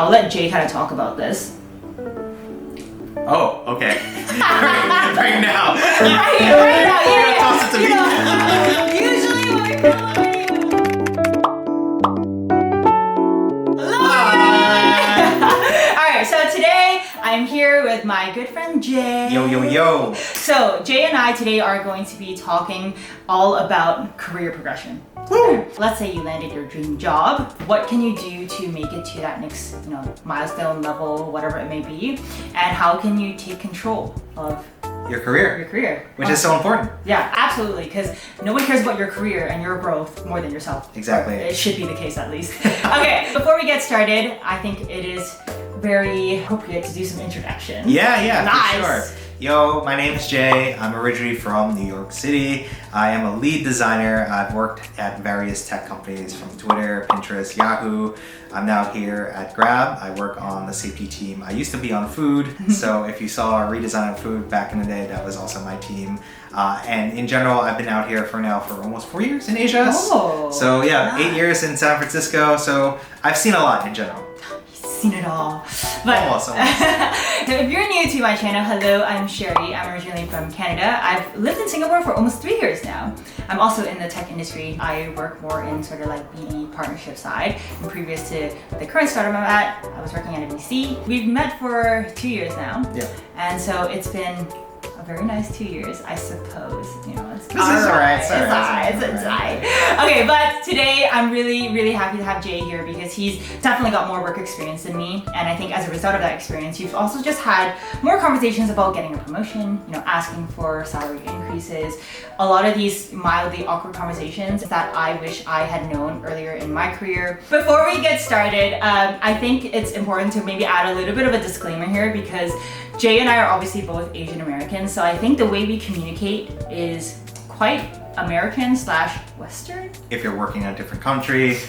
I'll let Jay kind of talk about this. Oh, okay. right now. Right now, yeah. Toss it to me. Usually when we film Alright, so today I'm here with my good friend Jay. Yo, yo, yo. So Jay and I today are going to be talking all about career progression. Woo. Let's say you landed your dream job. What can you do to make it to that next, milestone level, whatever it may be, and how can you take control of Your career. your career? Which is so important. Yeah, absolutely, because no one cares about your career and your growth more than yourself. Exactly. It should be the case at least. Okay, before we get started, I think it is very appropriate to do some introduction. Yeah, Nice. for sure. Yo, my name is Jay. I'm originally from New York City. I am a lead designer. I've worked at various tech companies from Twitter, Pinterest, Yahoo. I'm now here at Grab. I work on the safety team. I used to be on food, so if you saw a redesign of food back in the day, that was also my team. And in general, I've been out here for almost 4 years in Asia. Oh, So yeah, nice. 8 years in San Francisco. So I've seen a lot in general. Seen it all. But Almost. if you're new to my channel, hello, I'm Sherry. I'm originally from Canada. I've lived in Singapore for almost 3 years now. I'm also in the tech industry. I work more in sort of like BD partnership side. And previous to the current startup I'm at, I was working at a VC. We've met for 2 years now. Yeah. And so it's been a very nice 2 years, I suppose. It's alright. It's alright. Okay, but today I'm really happy to have Jay here because he's definitely got more work experience than me. And I think as a result of that experience, you've also just had more conversations about getting a promotion, asking for salary increases. A lot of these mildly awkward conversations that I wish I had known earlier in my career. Before we get started, I think it's important to maybe add a little bit of a disclaimer here because Jay and I are obviously both Asian Americans, so I think the way we communicate is quite American/Western. If you're working in a different country,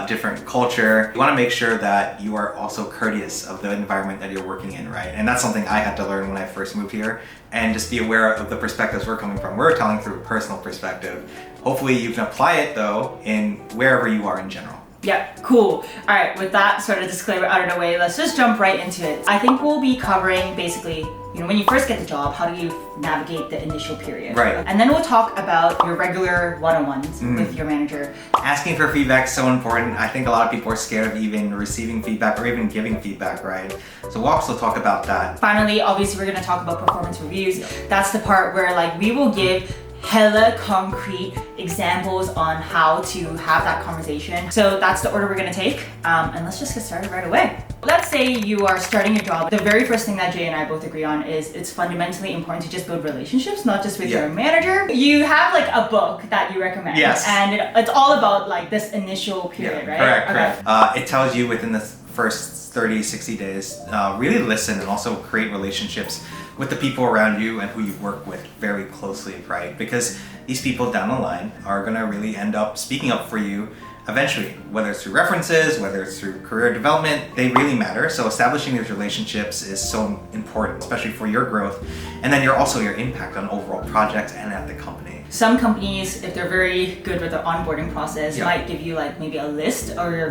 different culture, you want to make sure that you are also courteous of the environment that you're working in, right? And that's something I had to learn when I first moved here, and just be aware of the perspectives we're coming from. We're telling through a personal perspective. Hopefully you can apply it though in wherever you are in general. Yeah, cool. All right, with that sort of disclaimer out of the way, let's just jump right into it. I think we'll be covering basically, when you first get the job, how do you navigate the initial period? Right. And then we'll talk about your regular one-on-ones with your manager. Asking for feedback is so important. I think a lot of people are scared of even receiving feedback or even giving feedback, right? So we'll also talk about that. Finally, obviously, we're gonna talk about performance reviews. That's the part where we will give hella concrete examples on how to have that conversation. So that's the order we're gonna take. And let's just get started right away. Let's say you are starting your job. The very first thing that Jay and I both agree on is it's fundamentally important to just build relationships, not just with your manager. You have a book that you recommend. Yes. And it's all about this initial period, right? Correct. It tells you within the first 30, 60 days, really listen and also create relationships with the people around you and who you work with very closely, right? Because these people down the line are gonna really end up speaking up for you eventually, whether it's through references, whether it's through career development, they really matter. So establishing these relationships is so important, especially for your growth. And then your impact on overall projects and at the company. Some companies, if they're very good with their onboarding process, might give you maybe a list, or your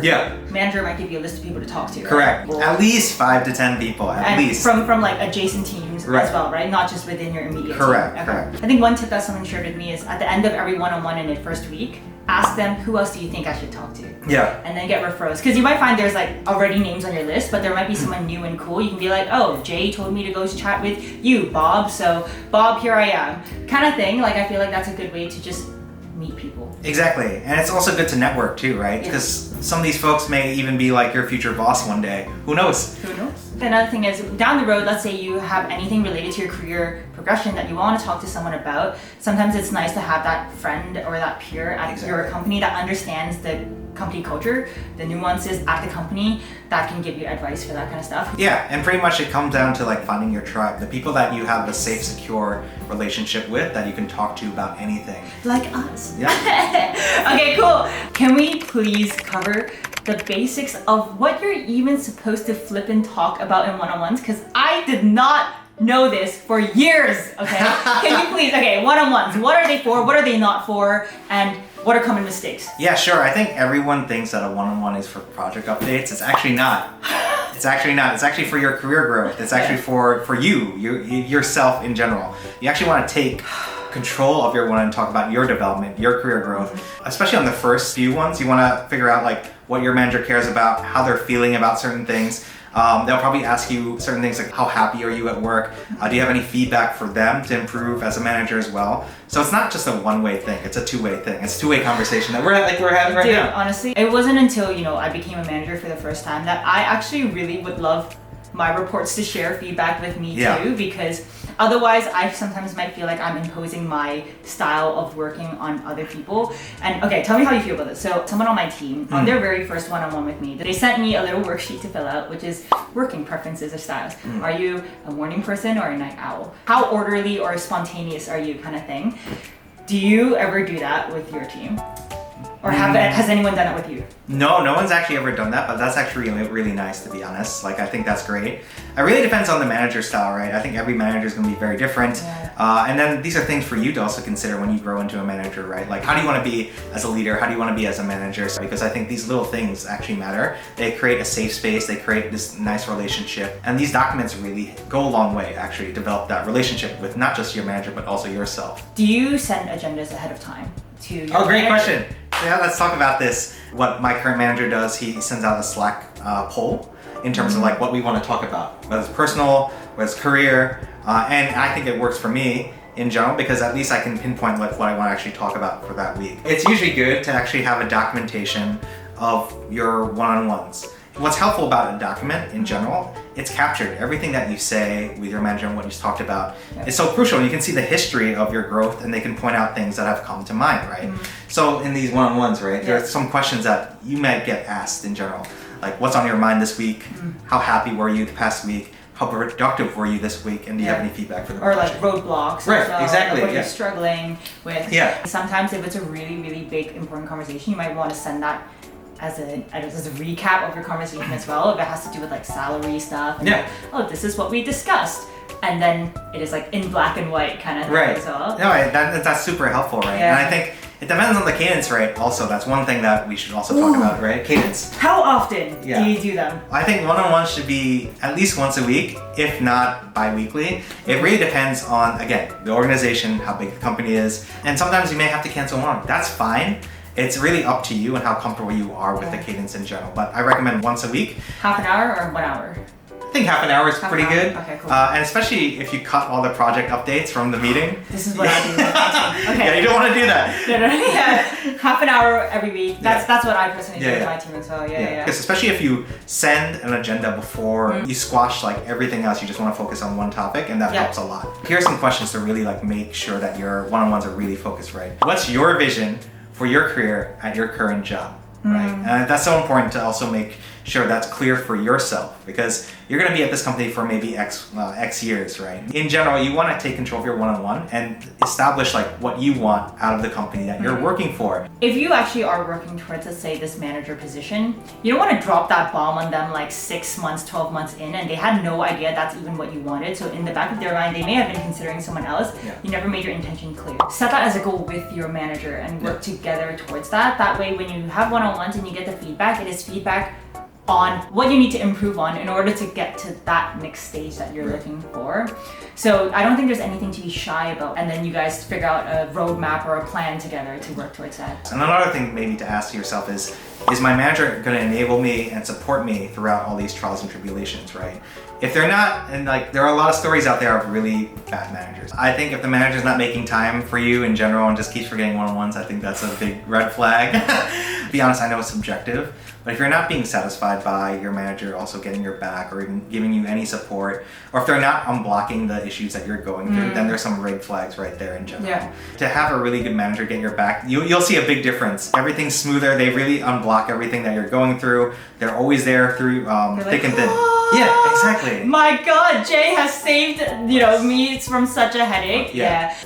manager might give you a list of people to talk to. Correct. Right? At least 5 to 10 people, at least. From adjacent teams as well, right? Not just within your immediate Correct. team. Correct. I think one tip that someone shared with me is at the end of every one-on-one in the first week, ask them, who else do you think I should talk to? Yeah. And then get referrals. Because you might find there's already names on your list, but there might be someone new and cool. You can be like, oh, Jay told me to go chat with you, Bob. So Bob, here I am. Kind of thing. I feel like that's a good way to just meet people. Exactly. And it's also good to network too, right? Because some of these folks may even be your future boss one day. Who knows? Who knows? Another thing is, down the road, let's say you have anything related to your career progression that you want to talk to someone about. Sometimes it's nice to have that friend or that peer at your company that understands the company culture, the nuances at the company, that can give you advice for that kind of stuff. Yeah, and pretty much it comes down to finding your tribe, the people that you have a safe, secure relationship with that you can talk to about anything. Like us. Yeah. Okay, cool. Can we please cover the basics of what you're even supposed to flip and talk about in one-on-ones? Because I did not know this for years, okay? Can you please, one-on-ones, what are they for, what are they not for, and what are common mistakes? Yeah, sure. I think everyone thinks that a one-on-one is for project updates. It's actually not. It's actually not. It's actually for your career growth. It's actually for yourself in general. You actually want to take control of your one and talk about your development, your career growth. Especially on the first few ones, you want to figure out like what your manager cares about, how they're feeling about certain things. They'll probably ask you certain things like how happy are you at work? Do you have any feedback for them to improve as a manager as well? So it's not just a one-way thing, it's a two-way thing. It's a two-way conversation that we're having right now. Honestly, it wasn't until, I became a manager for the first time that I actually really would love my reports to share feedback with me too, because otherwise I sometimes might feel like I'm imposing my style of working on other people. And okay, tell me how you feel about this. So someone on my team, on their very first one-on-one with me, they sent me a little worksheet to fill out, which is working preferences or styles. Are you a morning person or a night owl? How orderly or spontaneous are you, kind of thing? Do you ever do that with your team? Or has anyone done it with you? No one's actually ever done that, but that's actually really nice, to be honest. Like, I think that's great. It really depends on the manager style, right? I think every manager is going to be very different. Yeah. And then these are things for you to also consider when you grow into a manager, right? Like, how do you want to be as a leader? How do you want to be as a manager? Because I think these little things actually matter. They create a safe space. They create this nice relationship. And these documents really go a long way, actually, to develop that relationship with not just your manager, but also yourself. Do you send agendas ahead of time to your great manager? question. Yeah, let's talk about this. What my current manager does, he sends out a Slack poll in terms of like what we want to talk about, whether it's personal, whether it's career, and I think it works for me in general because at least I can pinpoint like what I want to actually talk about for that week. It's usually good to actually have a documentation of your one-on-ones. What's helpful about a document in general, it's captured. Everything that you say with your manager and what you talked about is so crucial. You can see the history of your growth and they can point out things that have come to mind, right? So in these one-on-ones, right, there are some questions that you might get asked in general. Like, what's on your mind this week? How happy were you the past week? How productive were you this week? And do you have any feedback for the project? Like roadblocks. Right, well, exactly. Like what you're struggling with. Yeah. Sometimes if it's a really, really big, important conversation, you might want to send that as a recap of your conversation as well, if it has to do with like salary stuff and like, oh, this is what we discussed, and then it is like in black and white kind of thing as well. No, that's super helpful, right? And I think it depends on the cadence, right? Also, that's one thing that we should also talk about, right? Cadence. How often do you do them? I think one-on-one should be at least once a week, if not bi-weekly. It really depends on, again, the organization, how big the company is, and sometimes you may have to cancel one. That's fine. It's really up to you and how comfortable you are with the cadence in general. But I recommend once a week. Half an hour or 1 hour? I think half an hour is pretty good. Okay, cool. And especially if you cut all the project updates from the meeting. This is what I do. Okay. Yeah, you don't want to do that. No. Half an hour every week. That's what I personally do with my team as well. Yeah. Because especially if you send an agenda before you squash like everything else, you just want to focus on one topic, and that helps a lot. Here are some questions to really like make sure that your one-on-ones are really focused right. What's your vision for your career at your current job, right? And that's so important to also make sure that's clear for yourself because you're going to be at this company for maybe X years, right? In general, you want to take control of your one-on-one and establish like what you want out of the company that you're working for. If you actually are working towards, let's say, this manager position, you don't want to drop that bomb on them like 6 months, 12 months in, and they had no idea that's even what you wanted. So in the back of their mind, they may have been considering someone else. You never made your intention clear. Set that as a goal with your manager and work together towards that. That way, when you have one-on-ones and you get the feedback, it is feedback on what you need to improve on in order to get to that next stage that you're looking for. So I don't think there's anything to be shy about. And then you guys figure out a roadmap or a plan together to work towards that. And another thing maybe to ask yourself is my manager going to enable me and support me throughout all these trials and tribulations, right? If they're not, and like there are a lot of stories out there of really bad managers. I think if the manager's not making time for you in general and just keeps forgetting one-on-ones, I think that's a big red flag. To be honest, I know it's subjective, but if you're not being satisfied by your manager also getting your back or even giving you any support, or if they're not unblocking the issues that you're going through, then there's some red flags right there in general. To have a really good manager get your back, you'll see a big difference. Everything's smoother. They really unblock everything that you're going through. They're always there through thick and thin. Yeah, exactly. My God, Jay has saved me from such a headache.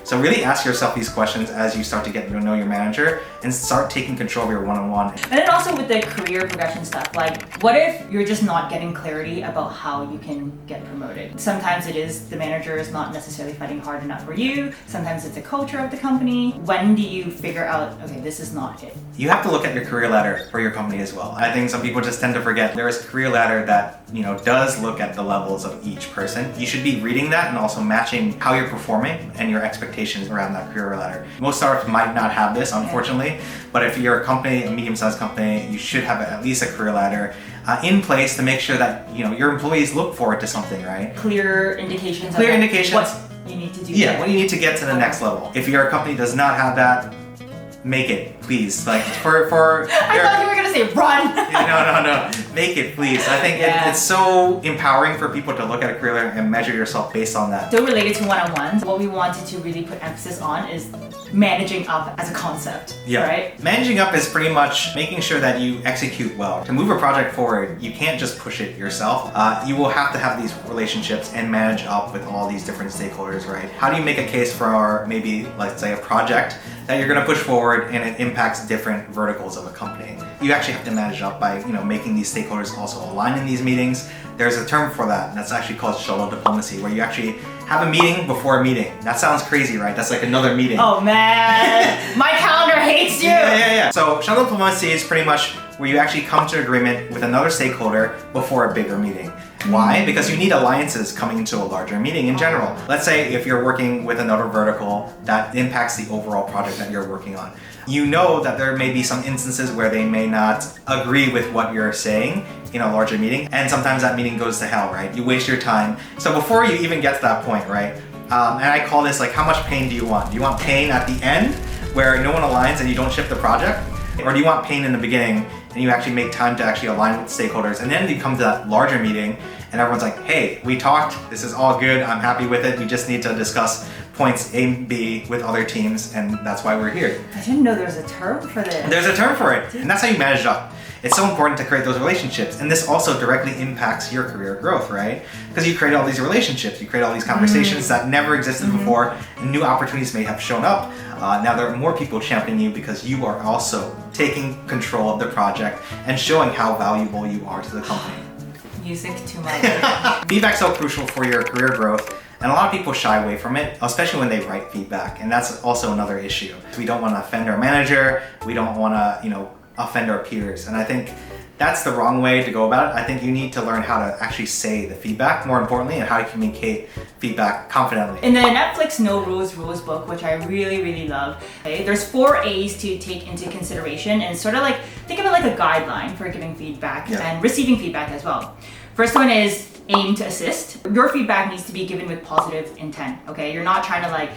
So really ask yourself these questions as you start to get to know your manager, and start taking control of your one-on-one. And then also with the career progression stuff, like what if you're just not getting clarity about how you can get promoted? Sometimes it is the manager is not necessarily fighting hard enough for you. Sometimes it's a culture of the company. When do you figure out, okay, this is not it? You have to look at your career ladder for your company as well. I think some people just tend to forget there is a career ladder that, you know, does look at the levels of each person. You should be reading that and also matching how you're performing and your expectations around that career ladder. Most startups might not have this, unfortunately, but if you're a company, a medium-sized company, you should have at least a career ladder in place to make sure that, you know, your employees look forward to something, right? Clear indications. Clear indications. What you need to do. Yeah, what you need to get to the next level. If your company does not have that, make it, please. Like for I thought you were gonna say run. No. Make it, please. I think it's so empowering for people to look at a career ladder and measure yourself based on that. So related to one-on-ones, what we wanted to really put emphasis on is managing up as a concept, right? Managing up is pretty much making sure that you execute well. To move a project forward, you can't just push it yourself. You will have to have these relationships and manage up with all these different stakeholders, right? How do you make a case for maybe, let's say, a project that you're gonna push forward and it impacts different verticals of a company? You actually have to manage up by, you know, making these stakeholders also align in these meetings. There's a term for that, and that's actually called shuttle diplomacy, where you actually have a meeting before a meeting. That sounds crazy, right? That's like another meeting. Oh man, my calendar hates you. Yeah. So shuttle diplomacy is pretty much where you actually come to an agreement with another stakeholder before a bigger meeting. Why? Because you need alliances coming into a larger meeting in general. Let's say if you're working with another vertical that impacts the overall project that you're working on. You know that there may be some instances where they may not agree with what you're saying in a larger meeting, and sometimes that meeting goes to hell, right? You waste your time. So before you even get to that point, right? And I call this like, how much pain do you want? Do you want pain at the end where no one aligns and you don't ship the project? Or do you want pain in the beginning and you actually make time to actually align with stakeholders, and then you come to that larger meeting and everyone's like, hey, we talked, this is all good, I'm happy with it, we just need to discuss points A and B with other teams, and that's why we're here. I didn't know there was a term for this. There's a term for it, and that's how you manage up. It's so important to create those relationships, and this also directly impacts your career growth, right? Because you create all these relationships, you create all these conversations that never existed before, and new opportunities may have shown up. Now there are more people championing you because you are also taking control of the project and showing how valuable you are to the company. Music to my ears. Feedback's so crucial for your career growth, and a lot of people shy away from it, especially when they write feedback, and that's also another issue. We don't want to offend our manager, we don't want to, you know, offend our peers, and I think that's the wrong way to go about it. I think you need to learn how to actually say the feedback, more importantly, and how to communicate feedback confidently. In the Netflix No Rules Rules book, which I really love, there's 4 A's to take into consideration, and sort of like, think of it like a guideline for giving feedback and receiving feedback as well. First one is aim to assist. Your feedback needs to be given with positive intent, okay? You're not trying to like,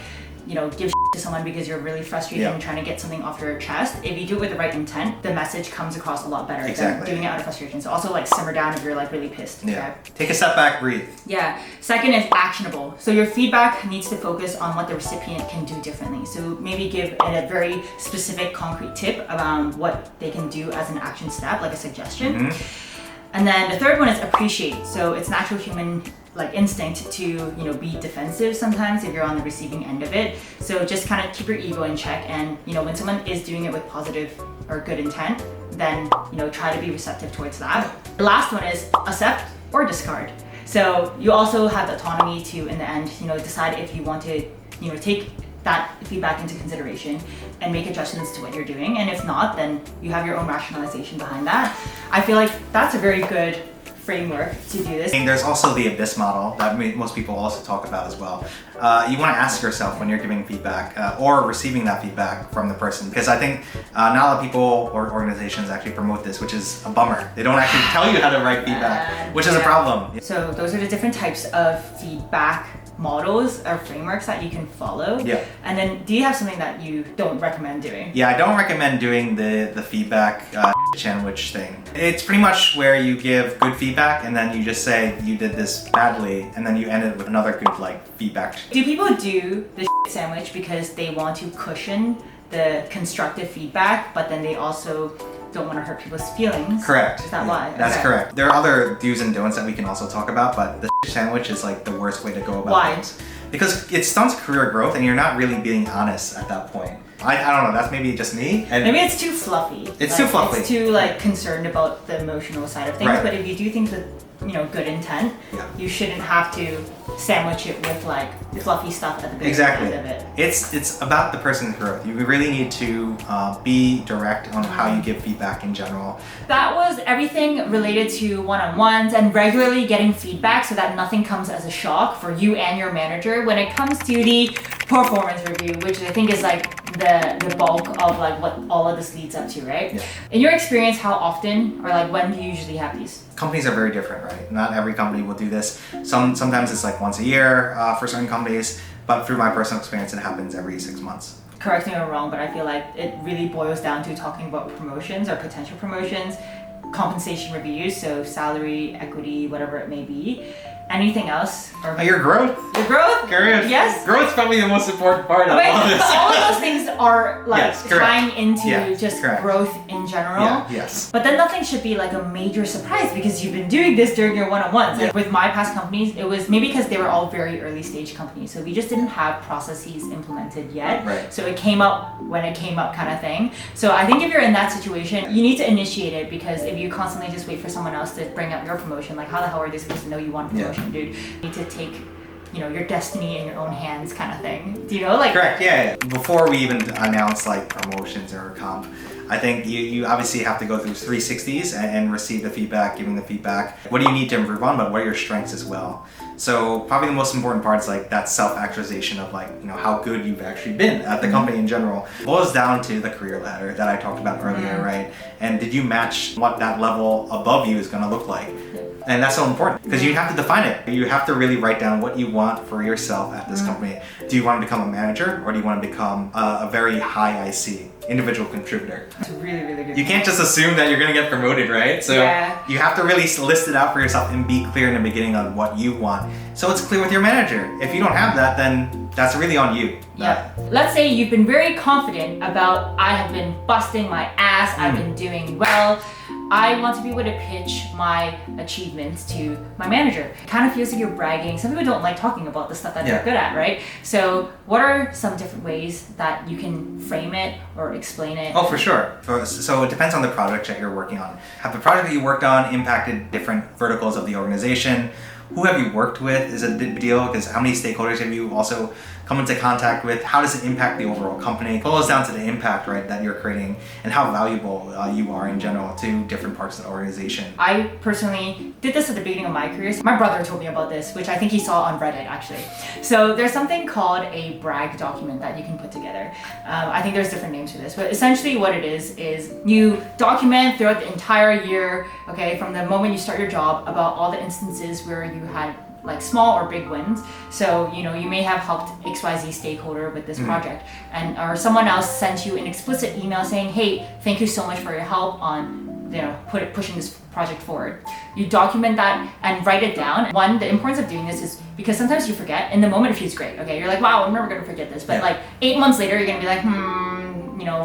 you know, give to someone because you're really frustrated and trying to get something off your chest. If you do it with the right intent, the message comes across a lot better than doing it out of frustration. So also like simmer down if you're like really pissed. Okay? Take a step back, breathe. Yeah. Second is actionable. So your feedback needs to focus on what the recipient can do differently. So maybe give a very specific concrete tip around what they can do as an action step, like a suggestion. And then the third one is appreciate. So it's natural human like instinct to, you know, be defensive sometimes if you're on the receiving end of it. So just kind of keep your ego in check, and, you know, when someone is doing it with positive or good intent, then, you know, try to be receptive towards that. The last one is accept or discard. So you also have the autonomy to, in the end, you know, decide if you want to, you know, take that feedback into consideration and make adjustments to what you're doing. And if not, then you have your own rationalization behind that. I feel like that's a very good framework to do this. And there's also the abyss model that most people also talk about as well. You want to ask yourself when you're giving feedback or receiving that feedback from the person, because I think not a lot of people or organizations actually promote this, which is a bummer. They don't actually tell you how to write feedback, which is a problem. So those are the different types of feedback models or frameworks that you can follow. Yeah. And then do you have something that you don't recommend doing? Yeah, I don't recommend doing the feedback sandwich thing. It's pretty much where you give good feedback and then you just say you did this badly, and then you end it with another good like feedback. Do people do the sandwich because they want to cushion the constructive feedback, but then they also don't want to hurt people's feelings? Correct. Is that why? That's correct. There are other do's and don'ts that we can also talk about, but the sandwich is like the worst way to go about things. Because it stunts career growth and you're not really being honest at that point. I don't know, that's maybe just me. And maybe it's too fluffy. It's too fluffy. It's too like concerned about the emotional side of things. Right. But if you do things with good intent, you shouldn't have to sandwich it with like fluffy stuff at the beginning of it. It's about the person's growth. You really need to be direct on how you give feedback in general. That was everything related to one-on-ones and regularly getting feedback so that nothing comes as a shock for you and your manager when it comes to the performance review, which I think is like the bulk of like what all of this leads up to, right? Yeah. In your experience, how often or like when do you usually have these? Companies are very different, right? Not every company will do this. Sometimes it's like once a year for certain companies, but through my personal experience, it happens every 6 months. Correct me if I'm wrong, but I feel like it really boils down to talking about promotions or potential promotions, compensation reviews, so salary, equity, whatever it may be. Anything else? Or Your growth. Your growth? Growth. Yes. Growth's probably the most important part of But all this. all of those things are like tying into just correct. growth in general. Yeah, yes. But then nothing should be like a major surprise because you've been doing this during your one-on-ones. Yeah. Like with my past companies, it was maybe because they were all very early stage companies. So we just didn't have processes implemented yet. Right. So it came up when it came up kind of thing. So I think if you're in that situation, you need to initiate it because if you constantly just wait for someone else to bring up your promotion, like how the hell are they supposed to know you want a promotion, dude? You need to take your destiny in your own hands kind of thing. Do you know? Like correct, yeah. Before we even announce like promotions or comp, I think you obviously have to go through 360s and receive the feedback, giving the feedback. What do you need to improve on, but what are your strengths as well? So probably the most important part is like that self-actualization of like, how good you've actually been at the company in general. It boils down to the career ladder that I talked about earlier, right? And did you match what that level above you is gonna look like? And that's so important because you have to define it. You have to really write down what you want for yourself at this company. Do you want to become a manager or do you want to become a very high IC, individual contributor? It's really, really good. You can't just assume that you're going to get promoted, right? So you have to really list it out for yourself and be clear in the beginning on what you want. So it's clear with your manager. If you don't have that, then that's really on you. Yeah. Let's say you've been very confident about, I have been busting my ass, I've been doing well. I want to be able to pitch my achievements to my manager. It kind of feels like you're bragging. Some people don't like talking about the stuff that they're good at, right? So what are some different ways that you can frame it or explain it? Oh, for sure. So it depends on the project that you're working on. Have the project that you worked on impacted different verticals of the organization? Who have you worked with is a big deal because how many stakeholders have you also come into contact with? How does it impact the overall company? It boils down to the impact, right, that you're creating and how valuable you are in general to different parts of the organization. I personally did this at the beginning of my career. My brother told me about this, which I think he saw on Reddit actually. So there's something called a brag document that you can put together. I think there's different names for this, but essentially what it is you document throughout the entire year, okay, from the moment you start your job about all the instances where you had like small or big wins. So, you may have helped XYZ stakeholder with this project or someone else sent you an explicit email saying, hey, thank you so much for your help on pushing this project forward. You document that and write it down. One, the importance of doing this is because sometimes you forget. In the moment it feels great, okay? You're like, wow, I'm never gonna forget this. But like 8 months later, you're gonna be like,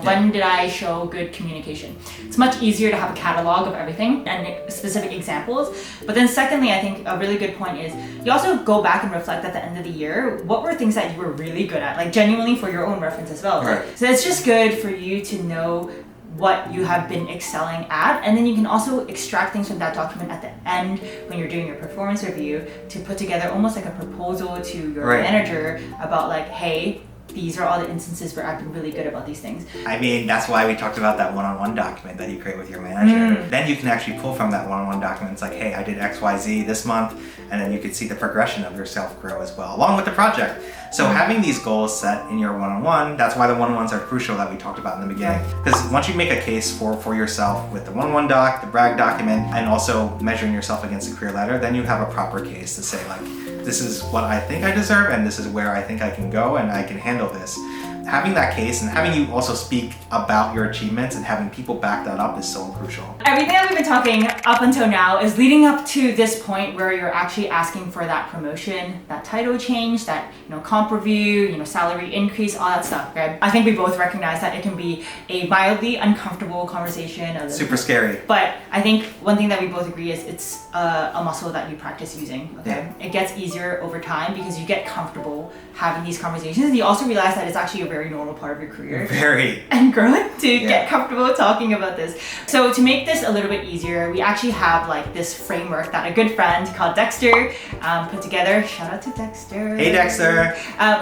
when did I show good communication? It's much easier to have a catalog of everything and specific examples. But then secondly, I think a really good point is you also go back and reflect at the end of the year, what were things that you were really good at, like genuinely for your own reference as well. Right. So it's just good for you to know what you have been excelling at, and then you can also extract things from that document at the end when you're doing your performance review to put together almost like a proposal to your manager about like, hey, these are all the instances where I've been really good about these things. I mean, that's why we talked about that one-on-one document that you create with your manager. Then you can actually pull from that one-on-one document. It's like, hey, I did XYZ this month, and then you can see the progression of your self-grow as well, along with the project. So having these goals set in your one-on-one, that's why the one-on-ones are crucial that we talked about in the beginning. Because once you make a case for yourself with the one-on-one doc, the brag document, and also measuring yourself against the career ladder, then you have a proper case to say like, this is what I think I deserve and this is where I think I can go and I can handle this. Having that case and having you also speak about your achievements and having people back that up is so crucial. Everything that we've been talking up until now is leading up to this point where you're actually asking for that promotion, that title change, that comp review, salary increase, all that stuff. Okay? I think we both recognize that it can be a mildly uncomfortable conversation. Super scary. But I think one thing that we both agree is it's a muscle that you practice using. Okay, it gets easier over time because you get comfortable having these conversations, and you also realize that it's actually a very very normal part of your career. Very. And growing to get comfortable talking about this. So to make this a little bit easier, we actually have like this framework that a good friend called Dexter put together. Shout out to Dexter. Hey, Dexter.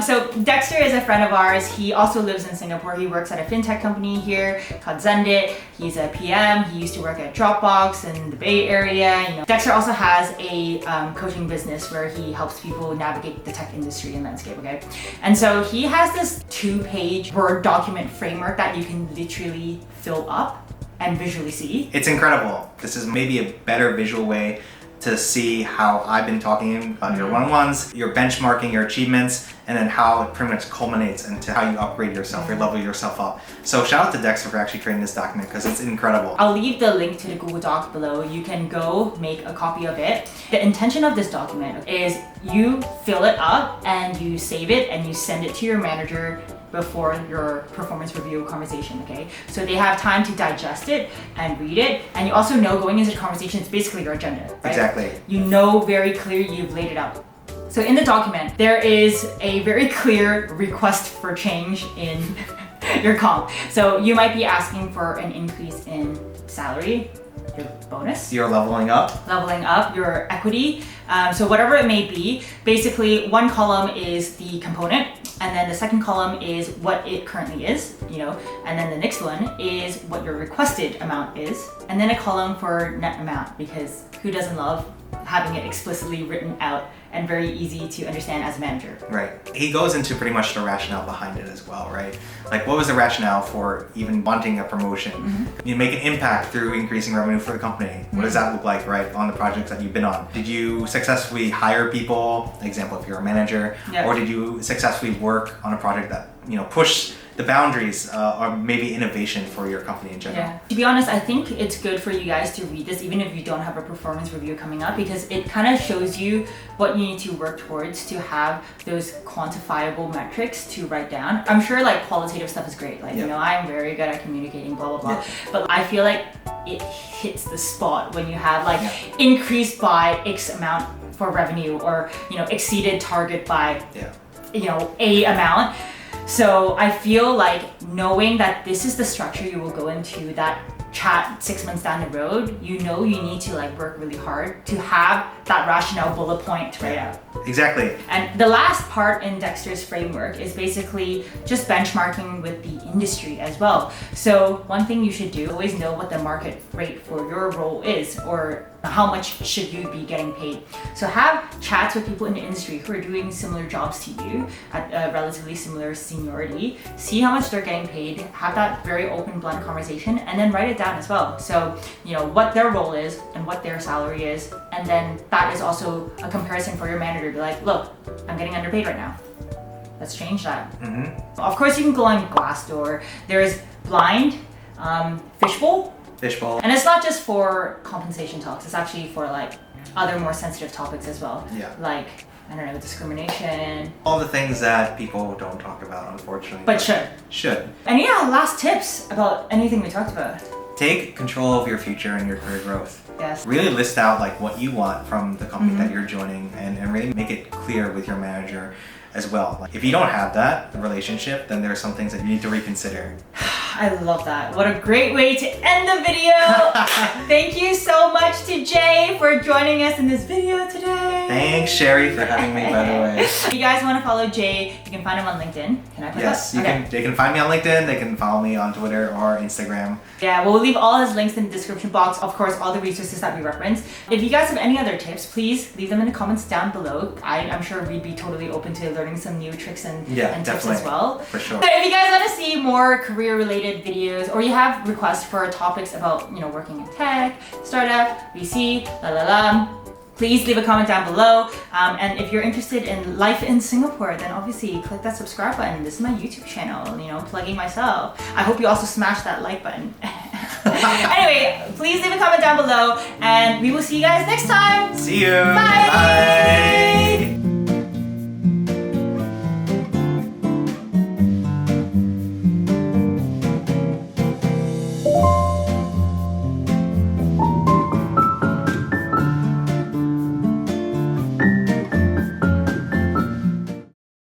So Dexter is a friend of ours. He also lives in Singapore. He works at a fintech company here called Zendit. He's a PM. He used to work at Dropbox in the Bay Area. You know, Dexter also has a coaching business where he helps people navigate the tech industry and landscape, okay? And so he has this 2-page Word document framework that you can literally fill up and visually see. It's incredible. This is maybe a better visual way to see how I've been talking about your one-on-ones, your benchmarking, your achievements, and then how it pretty much culminates into how you upgrade yourself, you level yourself up. So shout out to Dexter for actually creating this document because it's incredible. I'll leave the link to the Google Doc below. You can go make a copy of it. The intention of this document is you fill it up and you save it and you send it to your manager before your performance review conversation, okay? So they have time to digest it and read it. And you also know going into the conversation, it's basically your agenda, right? Exactly. You know very clearly you've laid it out. So in the document, there is a very clear request for change in your comp. So you might be asking for an increase in salary, your bonus. You're leveling up. Leveling up, your equity. So whatever it may be, basically one column is the component, and then the second column is what it currently is, you know, and then the next one is what your requested amount is, and then a column for net amount, because who doesn't love having it explicitly written out and very easy to understand as a manager. Right. He goes into pretty much the rationale behind it as well, right? Like what was the rationale for even wanting a promotion? You make an impact through increasing revenue for the company. What does that look like, right, on the projects that you've been on? Did you successfully hire people, example if you're a manager, or did you successfully work on a project that, you know, pushed the boundaries or maybe innovation for your company in general? Yeah. To be honest, I think it's good for you guys to read this even if you don't have a performance review coming up, because it kind of shows you what you need to work towards to have those quantifiable metrics to write down. I'm sure like qualitative stuff is great. Like, you know, I'm very good at communicating, blah, blah, blah. But I feel like it hits the spot when you have like increased by X amount for revenue, or, you know, exceeded target by, you know, A amount. So I feel like knowing that this is the structure you will go into that chat 6 months down the road, you know you need to like work really hard to have that rationale bullet point right out. Exactly. And the last part in Dexter's framework is basically just benchmarking with the industry as well. So one thing you should do, always know what the market rate for your role is, or how much should you be getting paid. So have chats with people in the industry who are doing similar jobs to you at a relatively similar seniority. See how much they're getting paid, have that very open, blunt conversation, and then write it down as well. So, you know, what their role is and what their salary is, and then that is also a comparison for your manager to be like, look, I'm getting underpaid right now. Let's change that. Of course, you can go on Glassdoor. There's Blind, Fishbowl. And it's not just for compensation talks, it's actually for like other more sensitive topics as well. Like, I don't know, discrimination. All the things that people don't talk about, unfortunately. But should. Should. And yeah, last tips about anything we talked about. Take control of your future and your career growth. Yes. Really list out like what you want from the company that you're joining, and really make it clear with your manager as well. Like, if you don't have that relationship, then there are some things that you need to reconsider. I love that. What a great way to end the video. Thank you so much to Jay for joining us in this video today. Thanks, Sherry, for having me, by the way. If you guys want to follow Jay, you can find him on LinkedIn. Can I put that? They can find me on LinkedIn. They can follow me on Twitter or Instagram. Yeah, we'll leave all his links in the description box. Of course, all the resources that we reference. If you guys have any other tips, please leave them in the comments down below. I'm sure we'd be totally open to learning some new tricks and tips as well. For sure. So if you guys want to see more career-related videos, or you have requests for topics about, you know, working in tech, startup, VC, please leave a comment down below. And if you're interested in life in Singapore, then obviously click that subscribe button. This is my YouTube channel, you know, plugging myself. I hope you also smash that like button. Anyway, please leave a comment down below, and we will see you guys next time. See you. Bye. Bye.